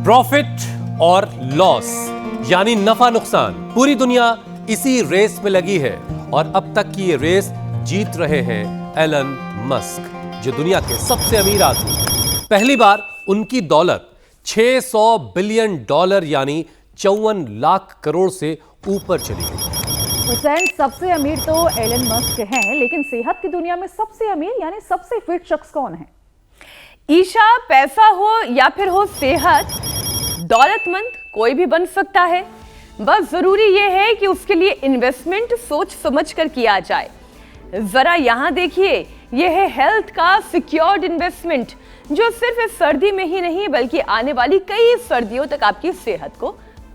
Profit और loss यानी नफा नुकसान, पूरी दुनिया इसी रेस में लगी है और अब तक की ये रेस जीत रहे हैं एलन मस्क, जो दुनिया के सबसे अमीर आदमी। पहली बार उनकी दौलत $600 बिलियन यानी 54 लाख करोड़ से ऊपर चली गई। हुसैन, सबसे अमीर तो एलन मस्क हैं, लेकिन सेहत की दुनिया में सबसे अमीर यानी सबसे फिट शख्स कौन है? ईशा, पैसा हो या फिर हो सेहत, दौलतमंद कोई भी बन सकता है। बस जरूरी यह है कि उसके लिए इन्वेस्टमेंट सोच समझ कर किया जाए। जरा यहां देखिए, यह है हेल्थ का सिक्योर्ड इन्वेस्टमेंट, जो सिर्फ इस सर्दी में ही नहीं बल्कि आने वाली कई सर्दियों तक आपकी सेहत को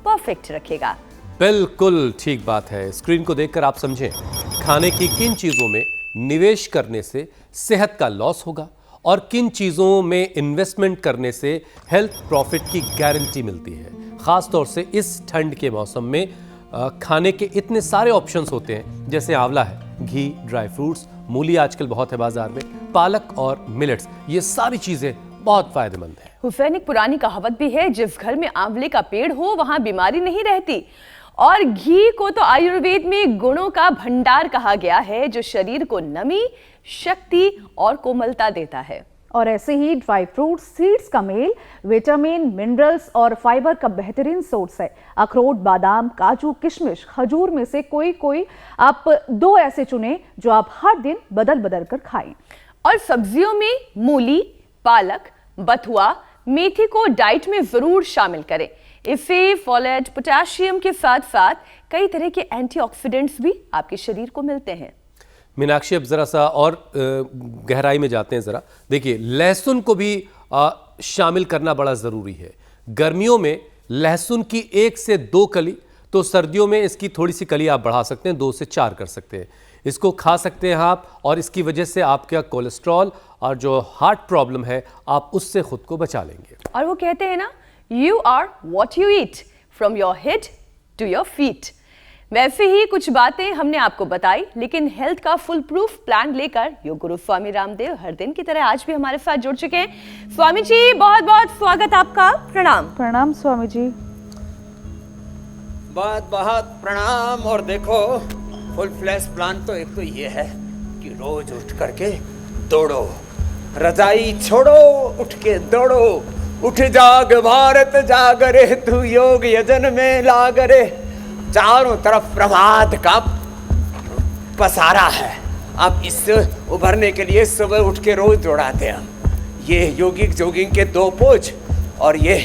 परफेक्ट रखेगा। बिल्कुल ठीक बात है। स्क्रीन को देखकर आप समझें, खाने की किन चीजों में निवेश करने से सेहत का लॉस होगा और किन चीजों में इन्वेस्टमेंट करने से हेल्थ प्रॉफिट की गारंटी मिलती है। खास तौर से इस ठंड के मौसम में खाने के इतने सारे ऑप्शंस होते हैं, जैसे आंवला है, घी, ड्राई फ्रूट्स, मूली आजकल बहुत है बाजार में, पालक और मिलेट्स, ये सारी चीजें बहुत फायदेमंद है। हुसैन, एक पुरानी कहावत भी है, जिस घर में आंवले का पेड़ हो वहां बीमारी नहीं रहती। और घी को तो आयुर्वेद में गुणों का भंडार कहा गया है, जो शरीर को नमी, शक्ति और कोमलता देता है। और ऐसे ही ड्राई फ्रूट्स, सीड्स का मेल विटामिन, मिनरल्स और फाइबर का बेहतरीन सोर्स है। अखरोट, बादाम, काजू, किशमिश, खजूर में से कोई आप 2 ऐसे चुनें जो आप हर दिन बदल बदल कर खाएं। और सब्जियों में मूली, पालक, बथुआ, मेथी को डाइट में जरूर शामिल करें। इससे फोलेट, पोटेशियम के साथ साथ कई तरह के एंटीऑक्सीडेंट्स भी आपके शरीर को मिलते हैं। मीनाक्षी, अब जरा सा और गहराई में जाते हैं। जरा देखिए, लहसुन को भी शामिल करना बड़ा जरूरी है। गर्मियों में लहसुन की 1 से 2 कली, तो सर्दियों में इसकी थोड़ी सी कली आप बढ़ा सकते हैं, 2 से 4 कर सकते हैं। इसको खा सकते हैं आप, और इसकी वजह से आपका कोलेस्ट्रॉल और जो हार्ट प्रॉब्लम है, आप उससे खुद को बचा लेंगे। और वो कहते हैं ना, you are what you eat, from your head to your feet. वैसे ही कुछ बातें हमने आपको बताई, लेकिन हेल्थ का फुल प्रूफ प्लान लेकर योग गुरु स्वामी रामदेव हर दिन की तरह आज भी हमारे साथ जुड़ चुके हैं। स्वामी जी, बहुत बहुत स्वागत आपका। प्रणाम। प्रणाम स्वामी जी। बहुत बहुत प्रणाम। और देखो, फुल फ्लैश प्लान तो एक तो ये है कि रोज उठ करके दौड़ो, रजाई छोड़ो, उठ के दौड़ो। उठ जाग भारत जाग रे, तू योग यजन में लाग रे। चारों तरफ प्रभात का पसारा है। अब इससे उभरने के लिए सुबह उठ के रोज दौड़ाते हैं हम। ये योगिक जोगिंग के 2 पोज, और ये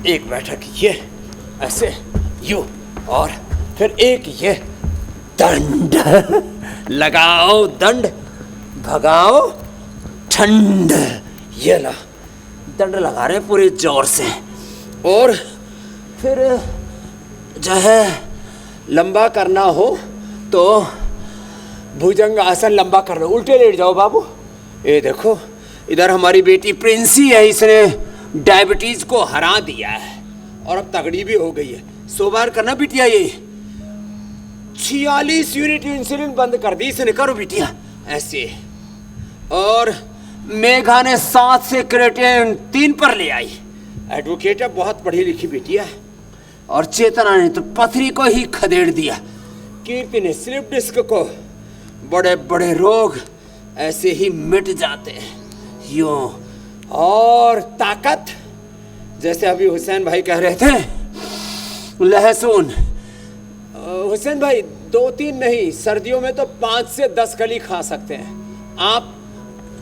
एक बैठक, ये ऐसे यूं, और फिर एक ये दंड लगाओ, दंड भगाओ ठंड। ये ला, दंड लगा रहे पूरे जोर से। और फिर जो है लंबा करना हो तो भुजंग आसन लंबा कर लो, उल्टे लेट जाओ बाबू। ये देखो, इधर हमारी बेटी प्रिंसी है, इसने डायबिटीज को हरा दिया है और अब तगड़ी भी हो गई है। 100 बार करना बिटिया। ये 46 यूनिट इंसुलिन बंद कर दी इसने, करो बिटिया ऐसे। और मेघा ने 7 से क्रेटिन 3 पर ले आई। एडवोकेट है, बहुत पढ़ी लिखी बिटिया है। और चेतना ने तो पथरी को ही खदेड़ दिया। कीर्ति ने स्लिप डिस्क को। बड़े बड़े रोग ऐसे ही मिट जाते हैं यूं। और ताकत, जैसे अभी हुसैन भाई कह रहे थे, लहसुन। हुसैन भाई 2-3 नहीं, सर्दियों में तो 5 से 10 कली खा सकते हैं आप।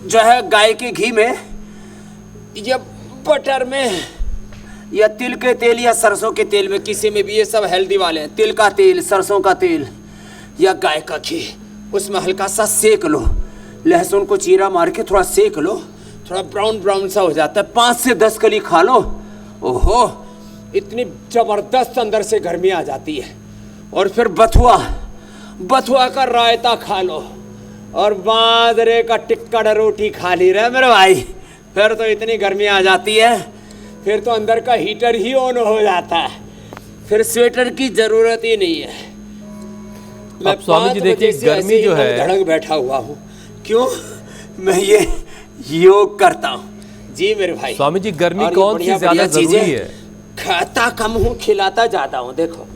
जो है गाय के घी में या बटर में या तिल के तेल या सरसों के तेल में, किसी में भी, ये सब हेल्दी वाले हैं। तिल का तेल, सरसों का तेल या गाय का घी, उसमें हल्का सा सेक लो। लहसुन को चीरा मार के थोड़ा सेक लो, थोड़ा ब्राउन ब्राउन सा हो जाता है। 5 से 10 कली खा लो। ओहो, इतनी जबरदस्त अंदर से गर्मी आ जाती है। और फिर बथुआ का रायता खा लो, और बाजरे का टिक्कड़ रोटी खा ली रहे मेरे भाई। फिर तो इतनी गर्मी आ जाती है, फिर तो अंदर का हीटर ही ऑन हो जाता है, फिर स्वेटर की जरूरत ही नहीं है। मैं स्वामी जी देखिए, गर्मी जो है, धड़क बैठा हुआ हूँ। क्यों? मैं ये योग करता हूँ। जी मेरे भाई। स्वामी जी, गर्मी और ये कौन सी बढ़िया- ज्यादा बढ़िया जरूरी चीजें है? खाता कम हूँ, खिलाता ज्यादा हूँ। देखो